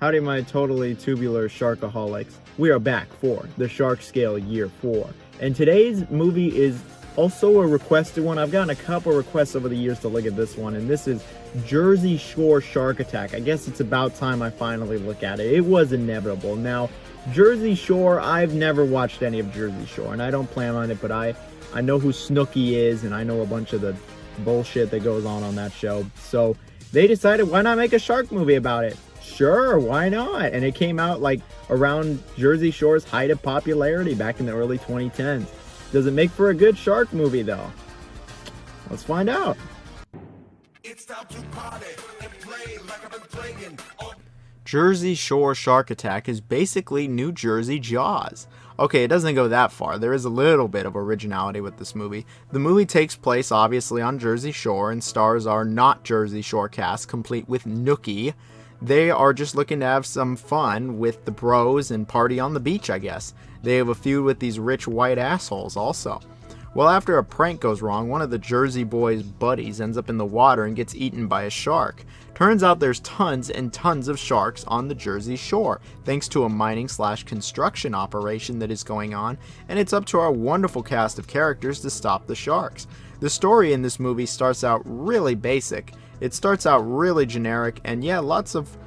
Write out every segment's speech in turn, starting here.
Howdy my totally tubular sharkaholics. We are back for the Shark Scale Year 4. And today's movie is also a requested one. I've gotten a couple requests over the years to look at this one, and this is Jersey Shore Shark Attack. I guess it's about time I finally look at it. It was inevitable. Now, Jersey Shore, I've never watched any of Jersey Shore, and I don't plan on it, but I know who Snooki is, and I know a bunch of the bullshit that goes on that show. So they decided, why not make a shark movie about it? Sure, why not? And it came out like around Jersey Shore's height of popularity back in the early 2010s. Does it make for a good shark movie though? Let's find out. It's time to party and play like I've been playing. Jersey Shore Shark Attack is basically New Jersey Jaws. Okay, it doesn't go that far. There is a little bit of originality with this movie. The movie takes place obviously on Jersey Shore and stars our not Jersey Shore cast, complete with Nookie. They are just looking to have some fun with the bros and party on the beach, I guess. They have a feud with these rich white assholes also. Well, after a prank goes wrong, one of the Jersey boys' buddies ends up in the water and gets eaten by a shark. Turns out there's tons and tons of sharks on the Jersey Shore, thanks to a mining/construction operation that is going on, and it's up to our wonderful cast of characters to stop the sharks. The story in this movie starts out really basic. It starts out really generic, and yeah, lots of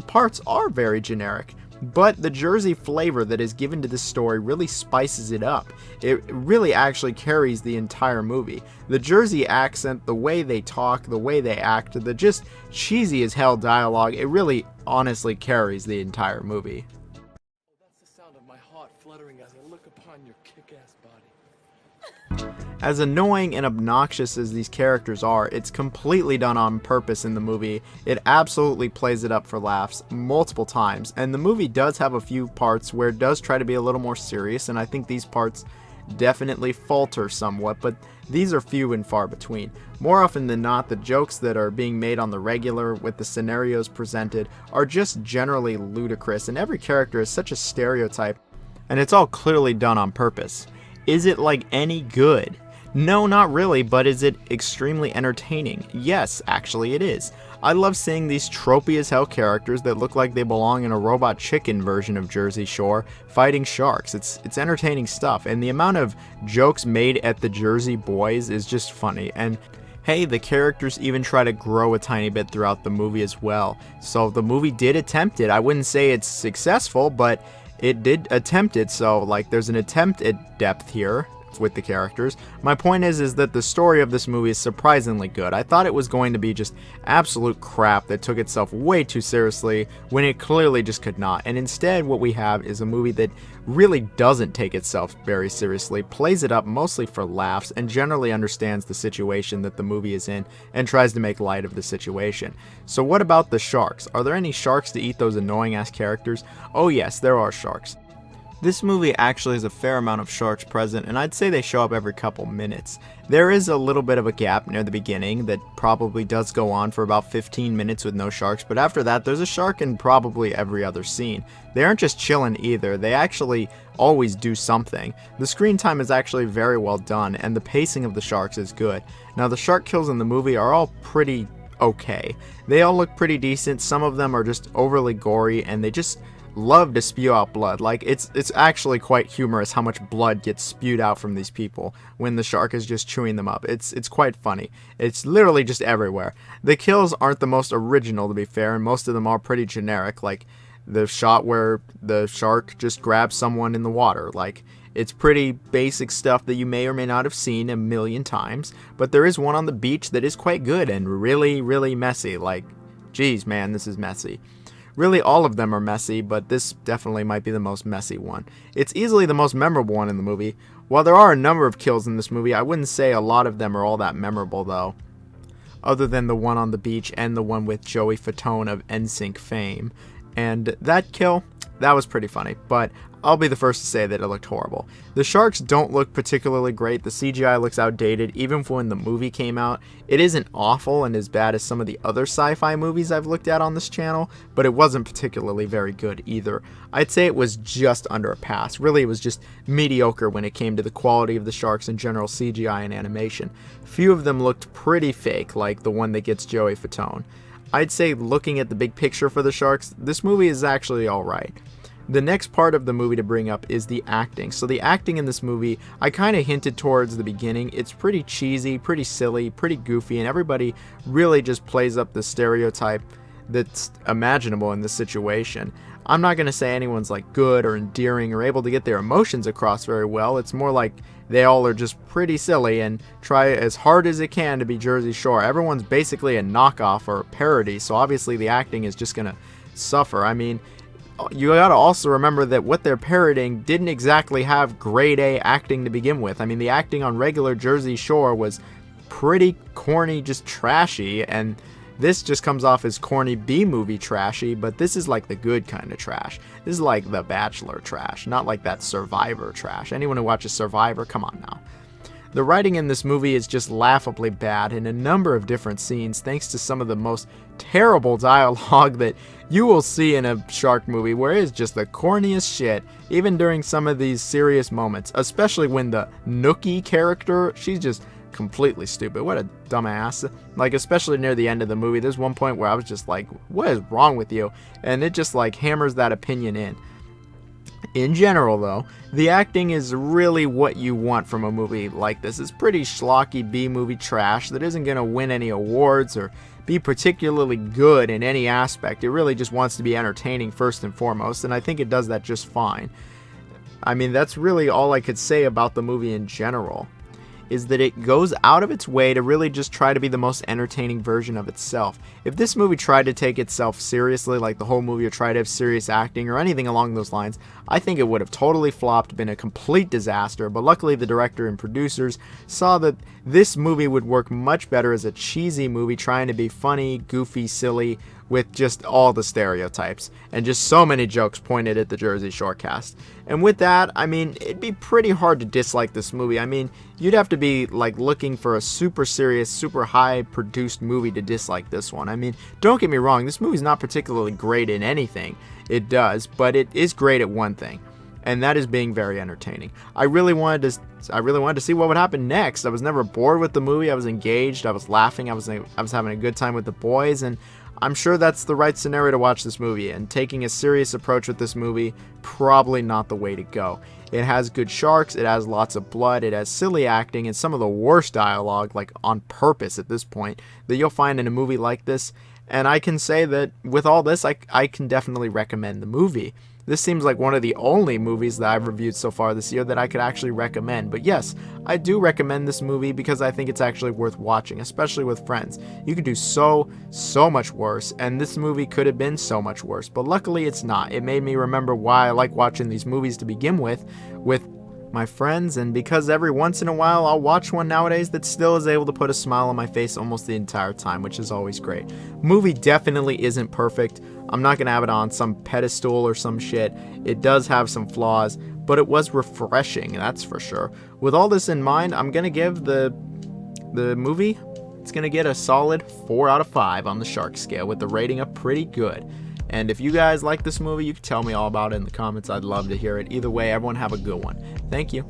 parts are very generic. But the Jersey flavor that is given to this story really spices it up. It really actually carries the entire movie. The Jersey accent, the way they talk, the way they act, the just cheesy as hell dialogue, it really honestly carries the entire movie. That's the sound of my heart fluttering as I look upon your kick-ass body. As annoying and obnoxious as these characters are, it's completely done on purpose in the movie. It absolutely plays it up for laughs multiple times, and the movie does have a few parts where it does try to be a little more serious, and I think these parts definitely falter somewhat, but these are few and far between. More often than not, the jokes that are being made on the regular with the scenarios presented are just generally ludicrous, and every character is such a stereotype, and it's all clearly done on purpose. Is it like any good? No, not really, but is it extremely entertaining? Yes, actually it is. I love seeing these tropey as hell characters that look like they belong in a Robot Chicken version of Jersey Shore fighting sharks. It's entertaining stuff, and the amount of jokes made at the Jersey boys is just funny. And hey, the characters even try to grow a tiny bit throughout the movie as well. So the movie did attempt it. I wouldn't say it's successful, but it did attempt it, so like there's an attempt at depth here with the characters. My point is that the story of this movie is surprisingly good. I thought it was going to be just absolute crap that took itself way too seriously when it clearly just could not. And instead what we have is a movie that really doesn't take itself very seriously, plays it up mostly for laughs, and generally understands the situation that the movie is in and tries to make light of the situation. So what about the sharks? Are there any sharks to eat those annoying ass characters? Oh yes, there are sharks. This movie actually has a fair amount of sharks present, and I'd say they show up every couple minutes. There is a little bit of a gap near the beginning that probably does go on for about 15 minutes with no sharks, but after that there's a shark in probably every other scene. They aren't just chilling either, they actually always do something. The screen time is actually very well done, and the pacing of the sharks is good. Now the shark kills in the movie are all pretty okay. They all look pretty decent, some of them are just overly gory, and they just love to spew out blood. Like it's actually quite humorous how much blood gets spewed out from these people when the shark is just chewing them up. It's quite funny. It's literally just everywhere. The kills aren't the most original, to be fair, and most of them are pretty generic, like the shot where the shark just grabs someone in the water. Like, it's pretty basic stuff that you may or may not have seen a million times, but there is one on the beach that is quite good and really, really messy. Like, geez, man, this is messy. Really, all of them are messy, but this definitely might be the most messy one. It's easily the most memorable one in the movie. While there are a number of kills in this movie, I wouldn't say a lot of them are all that memorable, though. Other than the one on the beach and the one with Joey Fatone of NSYNC fame. And that kill, that was pretty funny, but I'll be the first to say that it looked horrible. The sharks don't look particularly great. The CGI looks outdated even when the movie came out. It isn't awful and as bad as some of the other sci-fi movies I've looked at on this channel, but it wasn't particularly very good either. I'd say it was just under a pass. Really, it was just mediocre when it came to the quality of the sharks and general CGI and animation. Few of them looked pretty fake, like the one that gets Joey Fatone. I'd say looking at the big picture for the Sharks, this movie is actually alright. The next part of the movie to bring up is the acting. So the acting in this movie, I kind of hinted towards the beginning. It's pretty cheesy, pretty silly, pretty goofy, and everybody really just plays up the stereotype that's imaginable in this situation. I'm not going to say anyone's like good or endearing or able to get their emotions across very well. It's more like they all are just pretty silly and try as hard as it can to be Jersey Shore. Everyone's basically a knockoff or a parody, so obviously the acting is just going to suffer. I mean, you gotta also remember that what they're parodying didn't exactly have grade A acting to begin with. I mean, the acting on regular Jersey Shore was pretty corny, just trashy, and this just comes off as corny B-movie trashy, but this is like the good kind of trash. This is like The Bachelor trash, not like that Survivor trash. Anyone who watches Survivor, come on now. The writing in this movie is just laughably bad in a number of different scenes, thanks to some of the most terrible dialogue that you will see in a shark movie, where it is just the corniest shit, even during some of these serious moments, especially when the Nookie character, she's just completely stupid. What a dumbass. Like, especially near the end of the movie, there's one point where I was just like, what is wrong with you? And it just like hammers that opinion in. In general, though, the acting is really what you want from a movie like this. It's pretty schlocky B-movie trash that isn't going to win any awards or be particularly good in any aspect. It really just wants to be entertaining first and foremost, and I think it does that just fine. I mean, that's really all I could say about the movie in general, is that it goes out of its way to really just try to be the most entertaining version of itself. If this movie tried to take itself seriously, like the whole movie, or tried to have serious acting or anything along those lines, I think it would have totally flopped, been a complete disaster, but luckily the director and producers saw that this movie would work much better as a cheesy movie trying to be funny, goofy, silly, with just all the stereotypes, and just so many jokes pointed at the Jersey Shore cast. And with that, I mean, it'd be pretty hard to dislike this movie. I mean, you'd have to be like looking for a super serious, super high produced movie to dislike this one. I mean, don't get me wrong, this movie's not particularly great in anything it does, but it is great at one thing, and that is being very entertaining. I really wanted to see what would happen next. I was never bored with the movie. I was engaged, I was laughing, I was having a good time with the boys, and I'm sure that's the right scenario to watch this movie, and taking a serious approach with this movie, probably not the way to go. It has good sharks, it has lots of blood, it has silly acting, and some of the worst dialogue, like on purpose at this point, that you'll find in a movie like this. And I can say that with all this, I can definitely recommend the movie. This seems like one of the only movies that I've reviewed so far this year that I could actually recommend. But yes, I do recommend this movie because I think it's actually worth watching, especially with friends. You could do so much worse, and this movie could have been so much worse. But luckily it's not. It made me remember why I like watching these movies to begin with my friends, and because every once in a while I'll watch one nowadays that still is able to put a smile on my face almost the entire time, which is always great. Movie definitely isn't perfect. I'm not gonna have it on some pedestal or some shit. It does have some flaws, but it was refreshing, that's for sure. With all this in mind, I'm gonna give the movie, it's gonna get a solid 4 out of 5 on the Shark scale, with the rating of pretty good. And if you guys like this movie, you can tell me all about it in the comments. I'd love to hear it. Either way, everyone have a good one. Thank you.